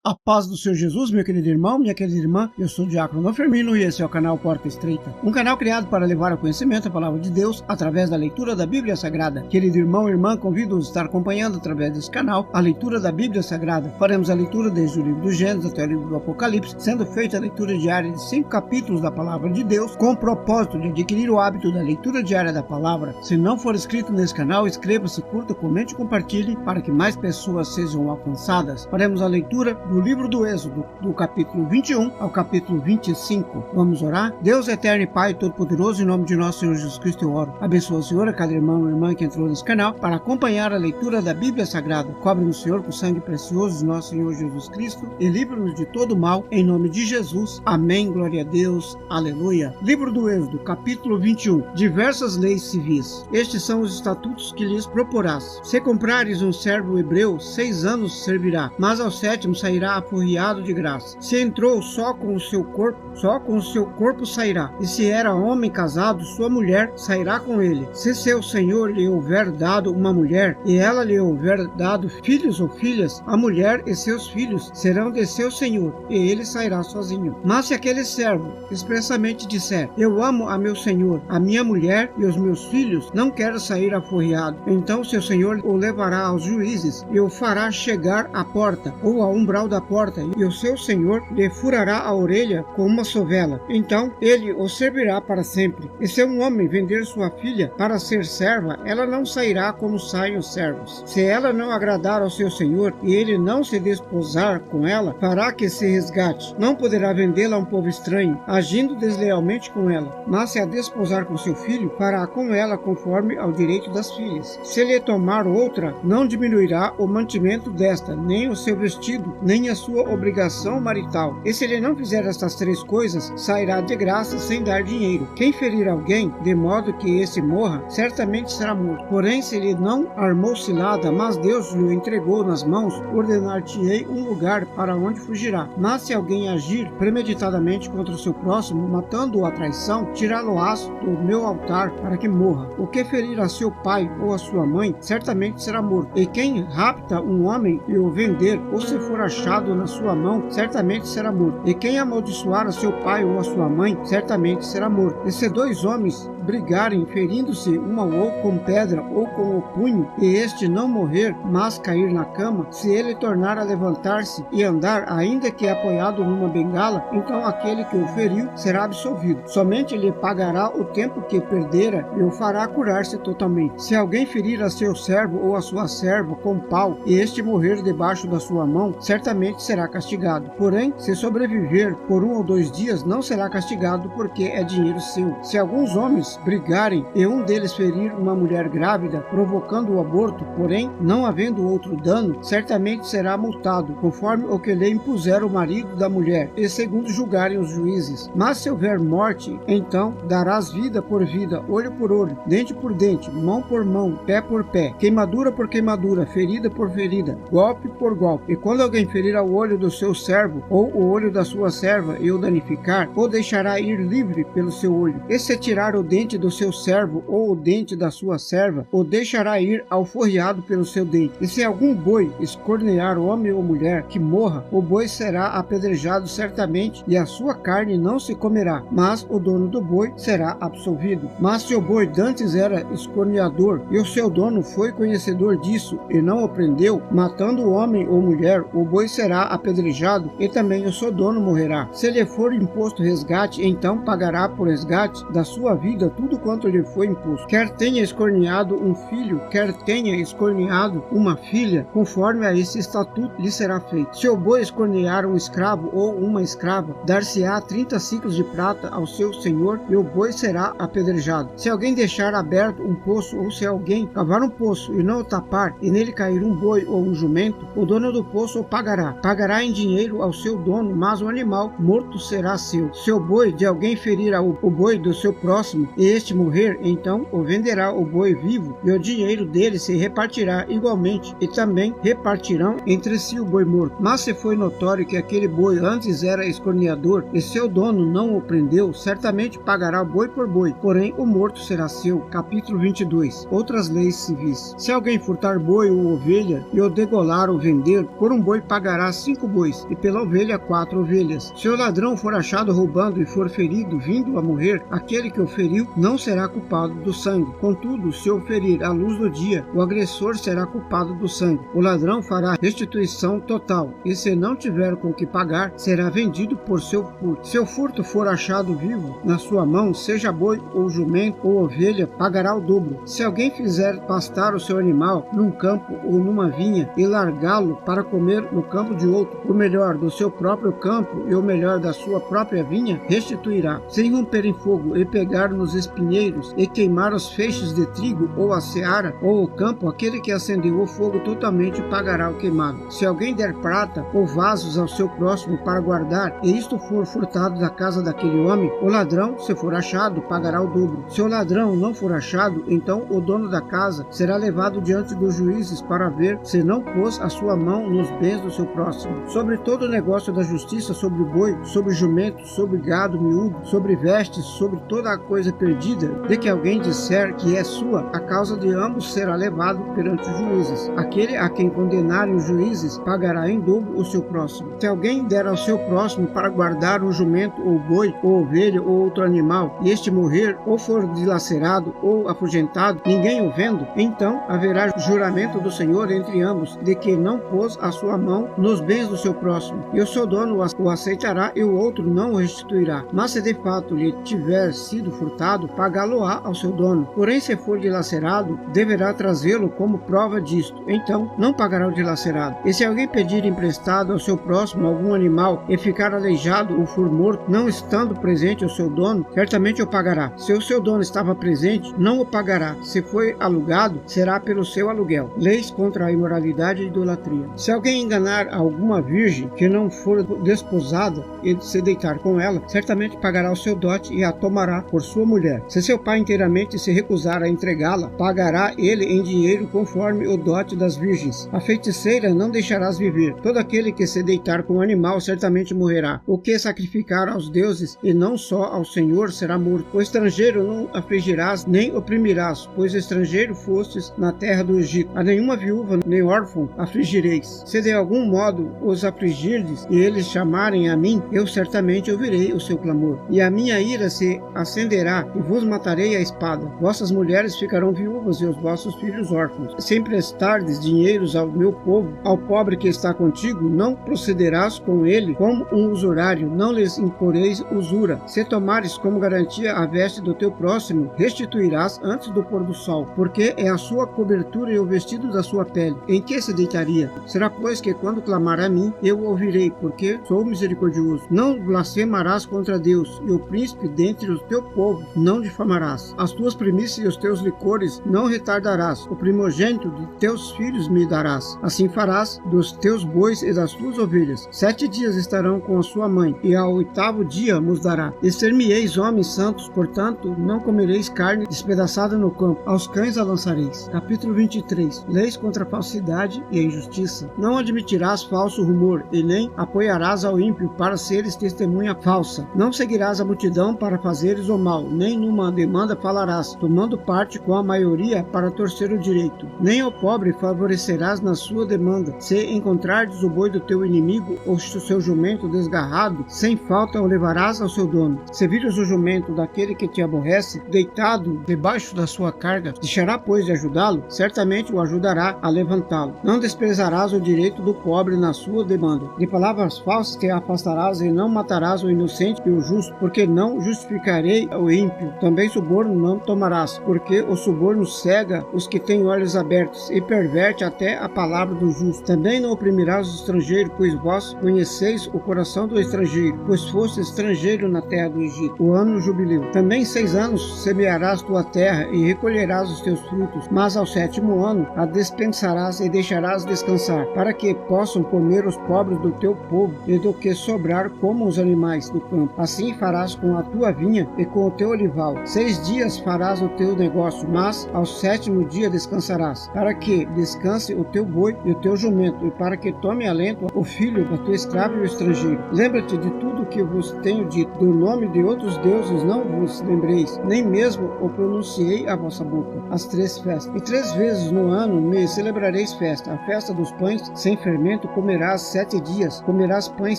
A paz do Senhor Jesus, meu querido irmão, minha querida irmã, eu sou o Diácono Firmino e esse é o canal Porta Estreita, um canal criado para levar ao conhecimento a palavra de Deus através da leitura da Bíblia Sagrada. Querido irmão e irmã, convido-os a estar acompanhando através desse canal a leitura da Bíblia Sagrada. Faremos a leitura desde o livro do Gênesis até o livro do Apocalipse, sendo feita a leitura diária de 5 capítulos da palavra de Deus, com o propósito de adquirir o hábito da leitura diária da palavra. Se não for inscrito nesse canal, inscreva-se, curta, comente e compartilhe para que mais pessoas sejam alcançadas. Faremos a leitura do livro do Êxodo, do capítulo 21 ao capítulo 25. Vamos orar? Deus eterno e Pai Todo-Poderoso, em nome de nosso Senhor Jesus Cristo eu oro. Abençoa o Senhor a cada irmão e irmã que entrou nesse canal para acompanhar a leitura da Bíblia Sagrada. Cobre-nos, Senhor, com o sangue precioso de nosso Senhor Jesus Cristo e livre-nos de todo mal, em nome de Jesus. Amém. Glória a Deus. Aleluia. Livro do Êxodo, capítulo 21. Diversas leis civis. Estes são os estatutos que lhes proporás. Se comprares um servo hebreu, 6 anos servirá, mas ao 7º sairá aforriado de graça. Se entrou só com o seu corpo sairá. E se era homem casado, sua mulher sairá com ele. Se seu senhor lhe houver dado uma mulher, e ela lhe houver dado filhos ou filhas, a mulher e seus filhos serão de seu senhor, e ele sairá sozinho. Mas se aquele servo expressamente disser: eu amo a meu senhor, a minha mulher e os meus filhos, não quero sair aforreado, então seu senhor o levará aos juízes e o fará chegar à porta, ou ao umbral da porta, e o seu senhor lhe furará a orelha com uma sovela. Então ele o servirá para sempre. E se um homem vender sua filha para ser serva, ela não sairá como saem os servos. Se ela não agradar ao seu senhor e ele não se desposar com ela, fará que se resgate. Não poderá vendê-la a um povo estranho, agindo deslealmente com ela. Mas se a desposar com seu filho, fará com ela conforme ao direito das filhas. Se lhe tomar outra, não diminuirá o mantimento desta, nem o seu vestido, nem a sua obrigação marital. E se ele não fizer estas 3 coisas, sairá de graça sem dar dinheiro. Quem ferir alguém, de modo que esse morra, certamente será morto. Porém, se ele não armou cilada, mas Deus lhe entregou nas mãos, ordenar-te-ei um lugar para onde fugirá. Mas se alguém agir premeditadamente contra o seu próximo, matando-o à traição, tirá-lo-ás do meu altar para que morra. O que ferir a seu pai ou a sua mãe, certamente será morto. E quem rapta um homem e o vender, ou se for achado na sua mão, certamente será morto. E quem amaldiçoar a seu pai ou a sua mãe, certamente será morto. E se 2 homens brigarem, ferindo-se um ao outro com pedra ou com o punho, e este não morrer, mas cair na cama, se ele tornar a levantar-se e andar, ainda que apoiado numa bengala, então aquele que o feriu será absolvido. Somente lhe pagará o tempo que perdera e o fará curar-se totalmente. Se alguém ferir a seu servo ou a sua serva com pau, e este morrer debaixo da sua mão, certamente será castigado. Porém, se sobreviver por 1 ou 2 dias, não será castigado, porque é dinheiro seu. Se alguns homens brigarem e um deles ferir uma mulher grávida, provocando o aborto, porém não havendo outro dano, certamente será multado, conforme o que lhe impuser o marido da mulher, e segundo julgarem os juízes. Mas se houver morte, então darás vida por vida, olho por olho, dente por dente, mão por mão, pé por pé, queimadura por queimadura, ferida por ferida, golpe por golpe. E quando alguém ferir ao olho do seu servo ou o olho da sua serva e o danificar, o deixará ir livre pelo seu olho. E se tirar o dente do seu servo ou o dente da sua serva, o deixará ir alforriado pelo seu dente. E se algum boi escornear homem ou mulher, que morra, o boi será apedrejado certamente, e a sua carne não se comerá, mas o dono do boi será absolvido. Mas se o boi dantes era escorneador, e o seu dono foi conhecedor disso, e não o prendeu, matando o homem ou mulher, o boi será apedrejado, e também o seu dono morrerá. Se lhe for imposto resgate, então pagará por resgate da sua vida tudo quanto lhe foi imposto. Quer tenha escorneado um filho, quer tenha escorneado uma filha, conforme a esse estatuto lhe será feito. Se o boi escornear um escravo ou uma escrava, dar-se-á 30 siclos de prata ao seu senhor, e o boi será apedrejado. Se alguém deixar aberto um poço, ou se alguém cavar um poço e não o tapar, e nele cair um boi ou um jumento, o dono do poço o pagará. Pagará em dinheiro ao seu dono, mas o animal morto será seu. Se o boi de alguém ferir o boi do seu próximo, e este morrer, então o venderá o boi vivo, e o dinheiro dele se repartirá igualmente, e também repartirão entre si o boi morto. Mas se foi notório que aquele boi antes era escorneador, e seu dono não o prendeu, certamente pagará o boi por boi, porém o morto será seu. Capítulo 22. Outras leis civis. Se alguém furtar boi ou ovelha, e o degolar ou vender, por um boi pagará 5 bois, e pela ovelha 4 ovelhas. Se o ladrão for achado roubando e for ferido, vindo a morrer, aquele que o feriu não será culpado do sangue. Contudo, se o ferir à luz do dia, o agressor será culpado do sangue. O ladrão fará restituição total, e se não tiver com que pagar, será vendido por seu furto. Se o furto for achado vivo na sua mão, seja boi ou jumento ou ovelha, pagará o dobro. Se alguém fizer pastar o seu animal num campo ou numa vinha e largá-lo para comer no campo de outro, o melhor do seu próprio campo e o melhor da sua própria vinha, restituirá. Se irromper em fogo e pegar nos espinheiros e queimar os feixes de trigo ou a seara ou o campo, aquele que acendeu o fogo totalmente pagará o queimado. Se alguém der prata ou vasos ao seu próximo para guardar, e isto for furtado da casa daquele homem, o ladrão, se for achado, pagará o dobro. Se o ladrão não for achado, então o dono da casa será levado diante dos juízes para ver se não pôs a sua mão nos bens do seu próximo. Sobre todo o negócio da justiça, sobre o boi, sobre jumento, sobre gado miúdo, sobre vestes, sobre toda a coisa perdida, de que alguém disser que é sua, a causa de ambos será levado perante os juízes. Aquele a quem condenarem os juízes pagará em dobro o seu próximo. Se alguém der ao seu próximo para guardar um jumento ou boi, ou ovelha, ou outro animal, e este morrer, ou for dilacerado, ou afugentado, ninguém o vendo, então haverá juramento do Senhor entre ambos, de que não pôs a sua mão nos bens do seu próximo, e o seu dono o aceitará e o outro não o restituirá. Mas se de fato lhe tiver sido furtado, pagá-lo-á ao seu dono. Porém, se for dilacerado, deverá trazê-lo como prova disto. Então, não pagará o dilacerado. E se alguém pedir emprestado ao seu próximo algum animal e ficar aleijado ou for morto, não estando presente o seu dono, certamente o pagará. Se o seu dono estava presente, não o pagará. Se foi alugado, será pelo seu aluguel. Leis contra a imoralidade e idolatria. Se alguém enganar alguma virgem que não for desposada e se deitar com ela, certamente pagará o seu dote e a tomará por sua mulher. Se seu pai inteiramente se recusar a entregá-la, pagará ele em dinheiro conforme o dote das virgens. A feiticeira não deixarás viver. Todo aquele que se deitar com o animal certamente morrerá. O que sacrificar aos deuses e não só ao Senhor será morto. O estrangeiro não afligirás nem oprimirás, pois estrangeiro fostes na terra do Egito. A nenhuma viúva nem órfão afligireis. Se de algum modo os afligirdes e eles chamarem a mim, eu certamente ouvirei o seu clamor. E a minha ira se acenderá e vos matarei a espada. Vossas mulheres ficarão viúvas e os vossos filhos órfãos. Se emprestardes dinheiros ao meu povo, ao pobre que está contigo, não procederás com ele como um usurário, não lhes imporeis usura. Se tomares como garantia a veste do teu próximo, restituirás antes do pôr do sol, porque é a sua cobertura e o vestido da sua pele. Em que se deitaria? Será, pois, que quando clamar a mim, eu o ouvirei, porque sou misericordioso. Não blasfemarás contra Deus, e o príncipe dentre o teu povo não difamarás. As tuas primícias e os teus licores não retardarás. O primogênito de teus filhos me darás. Assim farás dos teus bois e das tuas ovelhas. 7 dias estarão com a sua mãe, e ao 8º dia nos dará. E ser-me-eis homens santos, portanto, não comereis carne despedaçada no campo. Aos cães a lançareis. Capítulo 23. Leis contra a falsidade e a injustiça. Não admitirás falso rumor, e nem apoiarás ao ímpio para seres testemunha falsa. Não seguirás a multidão para fazeres o mal, nem numa demanda falarás, tomando parte com a maioria para torcer o direito. Nem ao pobre favorecerás na sua demanda. Se encontrardes o boi do teu inimigo ou o seu jumento desgarrado, sem falta o levarás ao seu dono. Se vires o jumento daquele que te aborrece, deitado debaixo da sua carga, deixará, pois, de ajudá-lo, certamente o ajudará a levantá-lo. Não desprezarás o direito do pobre na sua demanda. De palavras falsas te afastarás e não matarás o inocente e o justo, porque não justificarei o ímpio. Também suborno não tomarás, porque o suborno cega os que têm olhos abertos e perverte até a palavra do justo. Também não oprimirás o estrangeiro, pois vós conheceis o coração do estrangeiro, pois foste estrangeiro na terra do Egito. O ano jubileu. Também 6 anos semearás tua terra e recolherás os teus frutos, mas ao 7º ano a dispensarás e deixarás descansar, para que possam comer os pobres do teu povo e do que sobrar como os animais do campo. Assim farás com a tua vinha e com o teu olival. 6 dias farás o teu negócio, mas ao 7º dia descansarás, para que descanse o teu boi e o teu jumento, e para que tome alento o filho da tua escrava e o estrangeiro. Lembra-te de tudo o que vos tenho dito. Do nome de outros deuses não vos lembreis, nem mesmo o pronunciei à vossa boca. As 3 festas. E 3 vezes no ano me celebrareis festa. A festa dos pães sem fermento comerás 7 dias. Comerás pães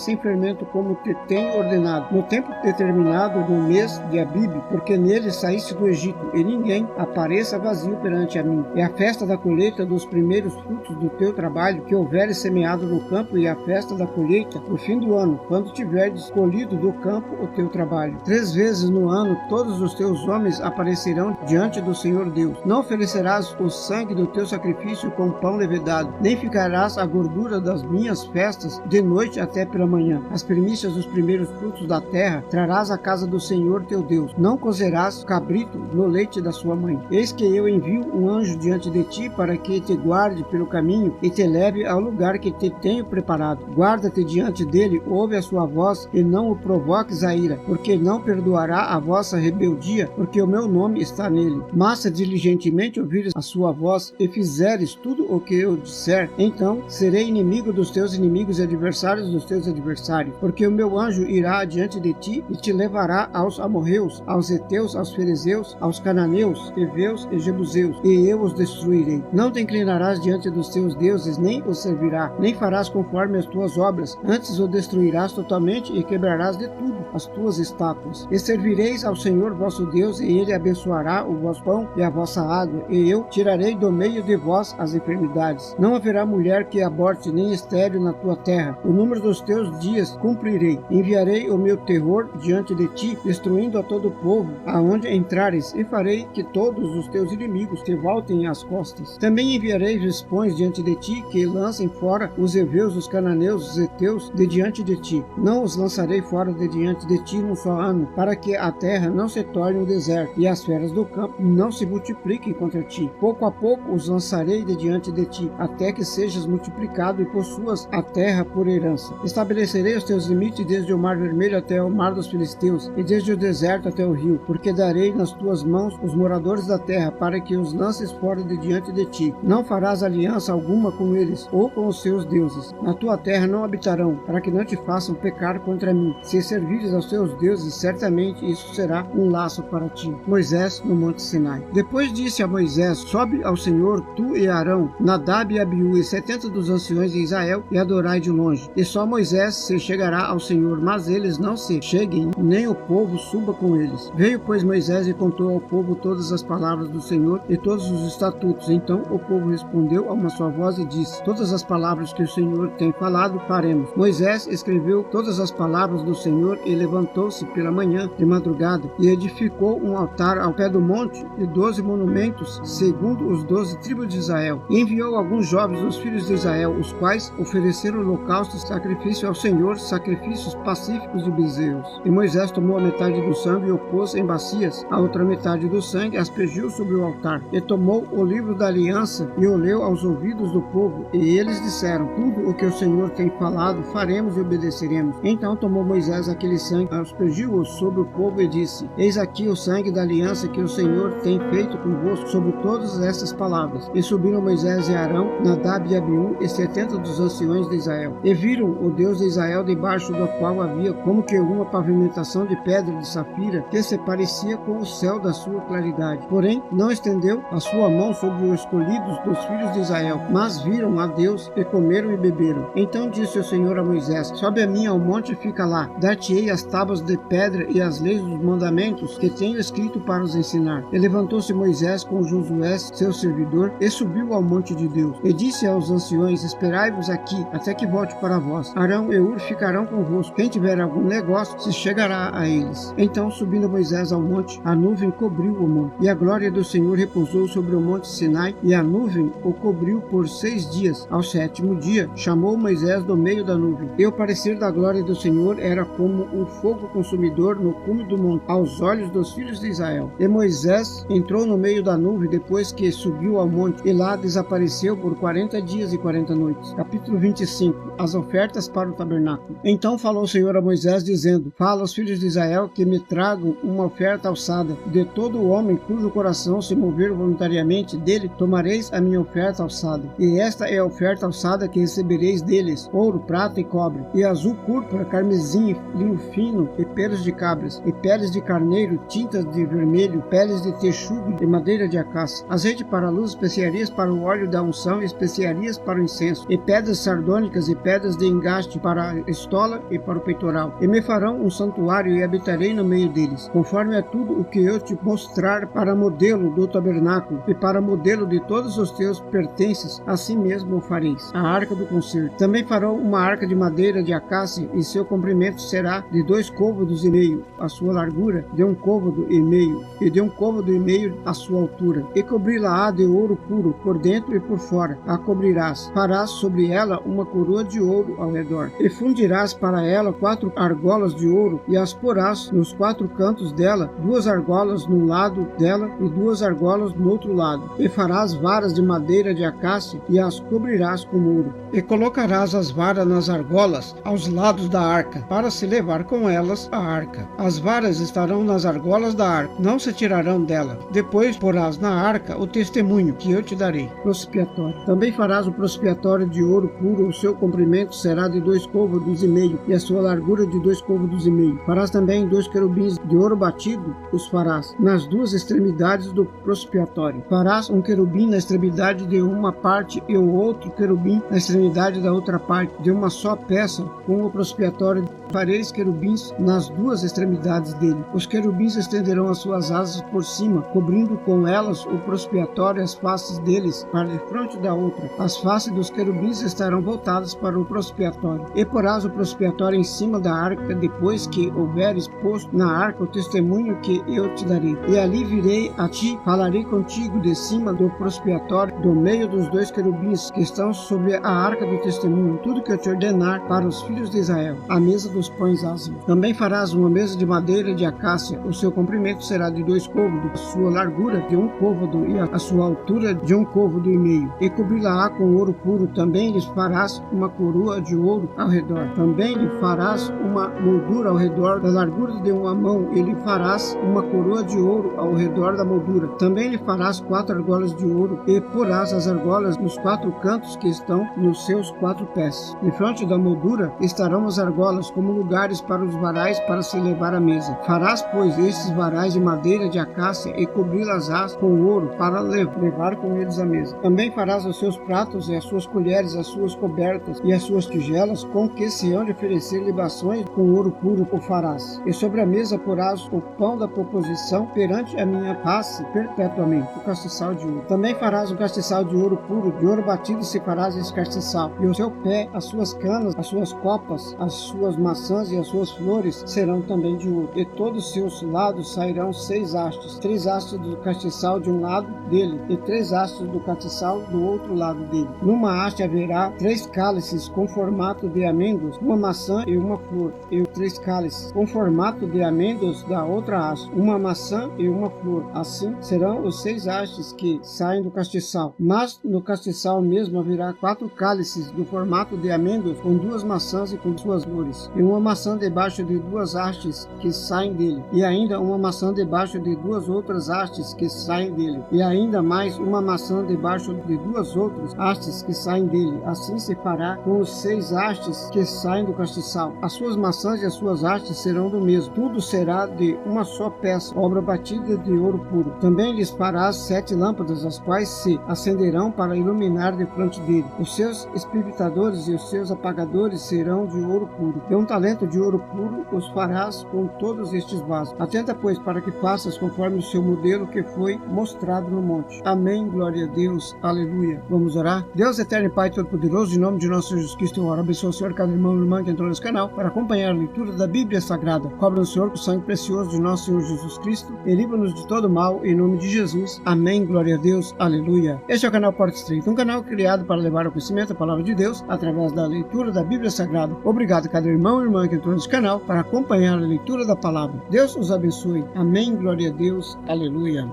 sem fermento como te tenho ordenado, no tempo determinado do mês de Abibe, porque nele saíste do Egito, e ninguém apareça vazio perante a mim. É a festa da colheita dos primeiros frutos do teu trabalho que houveres semeado no campo, e a festa da colheita no fim do ano, quando tiverdes colhido do campo o teu trabalho. 3 vezes no ano todos os teus homens aparecerão diante do Senhor Deus. Não oferecerás o sangue do teu sacrifício com pão levedado, nem ficarás a gordura das minhas festas de noite até pela manhã. As primícias dos primeiros frutos da terra trarás à casa do Senhor teu Deus. Não cozerás cabrito no leite da sua mãe. Eis que eu envio um anjo diante de ti para que te guarde pelo caminho e te leve ao lugar que te tenho preparado. Guarda-te diante dele, ouve a sua voz e não o provoques a ira, porque não perdoará a vossa rebeldia, porque o meu nome está nele. Mas se diligentemente ouvires a sua voz e fizeres tudo o que eu disser, então serei inimigo dos teus inimigos e adversários dos teus adversários, porque o meu anjo irá diante de ti e te levará aos amorreus, aos heteus, aos ferezeus, aos cananeus, heveus e jebuseus, e eu os destruirei. Não te inclinarás diante dos teus deuses, nem os servirá, nem farás conforme as tuas obras, antes o destruirás totalmente e quebrarás de tudo as tuas estátuas. E servireis ao Senhor vosso Deus, e ele abençoará o vosso pão e a vossa água, e eu tirarei do meio de vós as enfermidades. Não haverá mulher que aborte nem estéril na tua terra. O número dos teus dias cumprirei. Enviarei o meu terror diante de ti, destruindo a todo o povo aonde entrares, e farei que todos os teus inimigos te voltem às costas. Também enviarei vespões diante de ti, que lancem fora os heveus, os cananeus, os heteus de diante de ti. Não os lançarei fora de diante de ti num só ano, para que a terra não se torne um deserto, e as feras do campo não se multipliquem contra ti. Pouco a pouco os lançarei de diante de ti, até que sejas multiplicado e possuas a terra por herança. Estabelecerei os teus limites desde o mar vermelho até o mar dos filisteus, e desde o deserto até o rio, porque darei nas tuas mãos os moradores da terra, para que os lances fora de diante de ti. Não farás aliança alguma com eles, ou com os seus deuses. Na tua terra não habitarão, para que não te façam pecar contra mim. Se servires aos teus deuses, certamente isso será um laço para ti. Moisés no Monte Sinai. Depois disse a Moisés: sobe ao Senhor, tu e Arão, Nadab e Abiú e 70 dos anciões de Israel, e adorai de longe. E só Moisés se chegará ao Senhor, mas eles não se cheguem, nem o povo suba com eles. Veio, pois, Moisés e contou ao povo todas as palavras do Senhor e todos os estatutos. Então o povo respondeu a uma só voz e disse: todas as palavras que o Senhor tem falado, faremos. Moisés escreveu todas as palavras do Senhor e levantou-se pela manhã de madrugada e edificou um altar ao pé do monte e 12 monumentos, segundo os 12 tribos de Israel. E enviou alguns jovens dos filhos de Israel, os quais ofereceram holocaustos e sacrifício ao Senhor, sacrifícios pacíficos de bezerros. E Moisés tomou a metade do sangue e o pôs em bacias, a outra metade do sangue aspergiu sobre o altar. E tomou o livro da aliança e o leu aos ouvidos do povo, e eles disseram: tudo o que o Senhor tem falado, faremos e obedeceremos. Então tomou Moisés aquele sangue, aspergiu-o sobre o povo e disse: eis aqui o sangue da aliança que o Senhor tem feito convosco sobre todas estas palavras. E subiram Moisés e Arão, Nadab e Abiú e 70 dos anciões de Israel. E viram o Deus de Israel, debaixo do qual havia como que uma pavimentação de pedra de safira, que se parecia com o céu da sua claridade. Porém, não estendeu a sua mão sobre os escolhidos dos filhos de Israel, mas viram a Deus e comeram e beberam. Então disse o Senhor a Moisés: sobe a mim ao monte e fica lá. Dar-te-ei as tábuas de pedra e as leis dos mandamentos que tenho escrito para os ensinar. E levantou-se Moisés com Josué, seu servidor, e subiu ao monte de Deus. E disse aos anciões: esperai-vos aqui, até que volte para vós. Arão e Ur ficarão convosco. Quem tiver algum negócio, se chegará a eles. Então, subindo Moisés ao monte, a nuvem cobriu o monte. E a glória do Senhor repousou sobre o monte Sinai, e a nuvem o cobriu por 6 dias. Ao 7º dia, chamou Moisés do meio da nuvem. E o parecer da glória do Senhor era como um fogo consumidor no cume do monte, aos olhos dos filhos de Israel. E Moisés entrou no meio da nuvem depois que subiu ao monte, e lá desapareceu por 40 dias e 40 noites. Capítulo 25. As ofertas para o tabernáculo. Então falou o Senhor a Moisés, dizendo: fala aos filhos de Israel que me tragam uma oferta alçada. De todo homem cujo coração se mover voluntariamente dele, tomareis a minha oferta alçada. E esta é a oferta alçada que recebereis deles: ouro, prata e cobre, e azul, púrpura, carmesim, linho fino, e pelos de cabras, e peles de carneiro, tintas de vermelho, peles de texugo e madeira de acácia, azeite para a luz, especiarias para o óleo da unção, e especiarias para o incenso, e pedras sardônicas e pedras de engaste para a estola e para o peitoral. E me farão um santuário e habitarei no meio deles, conforme a tudo o que eu te mostrar para modelo do tabernáculo e para modelo de todos os teus pertences, assim mesmo o fareis. A arca do concerto. Também farão uma arca de madeira de acácia, e seu comprimento será de 2 côvados e meio, a sua largura de 1 côvado e meio, e de 1 côvado e meio a sua altura. E cobri-la-á de ouro puro, por dentro e por fora. A cobrirás. Farás sobre ela uma coroa de ouro ao redor. E fundirás para ela 4 argolas de ouro, e as porás nos 4 cantos dela, 2 argolas num lado dela e 2 argolas no outro lado. E farás varas de madeira de acácia, e as cobrirás com ouro. E colocarás as varas nas argolas aos lados da arca, para se levar com elas a arca. As varas estarão nas argolas da arca, não se tirarão dela. Depois porás na arca o testemunho que eu te darei. Prospiatório. Também farás o prospiatório de ouro puro, o seu comprimento será de 2 côvados e meio, e a sua largura de 2 côvados e meio. Farás também 2 querubins de ouro batido, os farás nas 2 extremidades do prospiatório. Farás um querubim na extremidade de uma parte e o outro querubim na extremidade da outra parte, de uma só peça, com o prospiatório. Fareis querubins nas 2 extremidades dele. Os querubins estenderão as suas asas por cima, cobrindo com elas o prospiatório e as faces deles para de frente da outra. As faces dos querubins estarão voltadas para o prospiatório. E porás o prospiatório em cima da arca, depois que houveres posto na arca o testemunho que eu te darei. E ali virei a ti, falarei contigo de cima do prospiatório, do meio dos 2 querubins que estão sobre a arca do testemunho, tudo que eu te ordenar para os filhos de Israel. A mesa dos pães ázimos. Também farás uma mesa de madeira de acácia. O seu comprimento será de 2 côvados, a sua largura de 1 côvado e a sua altura de 1 côvado e meio. E cobri-la-á com ouro puro. Também lhes farás uma coroa de ouro ao redor. Também lhe farás uma moldura ao redor da largura de 1 mão, e lhe farás uma coroa de ouro ao redor da moldura. Também lhe farás 4 argolas de ouro, e porás as argolas nos 4 cantos que estão nos seus 4 pés. De frente da moldura estarão as argolas como lugares para os varais para se levar à mesa. Farás, pois, estes varais de madeira de acácia e cobri-las com ouro para levar com eles à mesa. Também farás os seus pratos e as suas colheres, as suas cobertas e as suas tigelas, com que se hão de oferecer libações com ouro puro o farás. E sobre a mesa porás o pão da proposição perante a minha face perpetuamente, o castiçal de ouro. Também farás o castiçal de ouro puro, de ouro batido se farás esse castiçal. E o seu pé, as suas canas, as suas copas, as suas maçãs e as suas flores serão também de ouro. E todos os seus lados sairão 6 hastes, 3 hastes do castiçal de um lado dele, e 3 hastes do castiçal do outro lado dele. Numa haste haverá 3 cálices com formato de amêndoas, uma maçã e uma flor, e 3 cálices com formato de amêndoas da outra haste, uma maçã e uma flor. Assim serão os 6 hastes que saem do castiçal. Mas no castiçal mesmo haverá 4 cálices do formato de amêndoas, com 2 maçãs e com suas flores, e uma maçã debaixo de 2 hastes que saem dele, e ainda uma maçã debaixo de 2 outras hastes que saem dele, e ainda mais uma maçã debaixo de 2 outras hastes que saem dele. Assim se fará com os 6 hastes que saem do castiçal. As suas maçãs e as suas hastes serão do mesmo. Tudo será de uma só peça, obra batida de ouro puro. Também lhes farás 7 lâmpadas, as quais se acenderão para iluminar de frente dele. Os seus espiritadores e os seus apagadores serão de ouro puro. De 1 talento de ouro puro os farás com todos estes vasos. Atenta, pois, para que faças conforme o seu modelo que foi mostrado no monte. Amém, glória a Deus, aleluia. Vamos orar? Deus eterno e Pai Todo-Poderoso, em nome de nosso Jesus Cristo, eu oro. Abençoa o Senhor, cada irmão e irmã que entrou nesse canal, para acompanhar a leitura da Bíblia Sagrada. Cobra no Senhor com o sangue precioso de nosso Senhor Jesus Cristo, e livra-nos de todo mal, em nome de Jesus. Amém, glória a Deus, aleluia. Este é o canal Porta Estreita, um canal criado para levar ao conhecimento a palavra de Deus, através da leitura da Bíblia Sagrada. Obrigado a cada irmão e irmã que entrou nesse canal, para acompanhar a leitura da palavra. Deus os abençoe. Amém, glória a Deus, aleluia.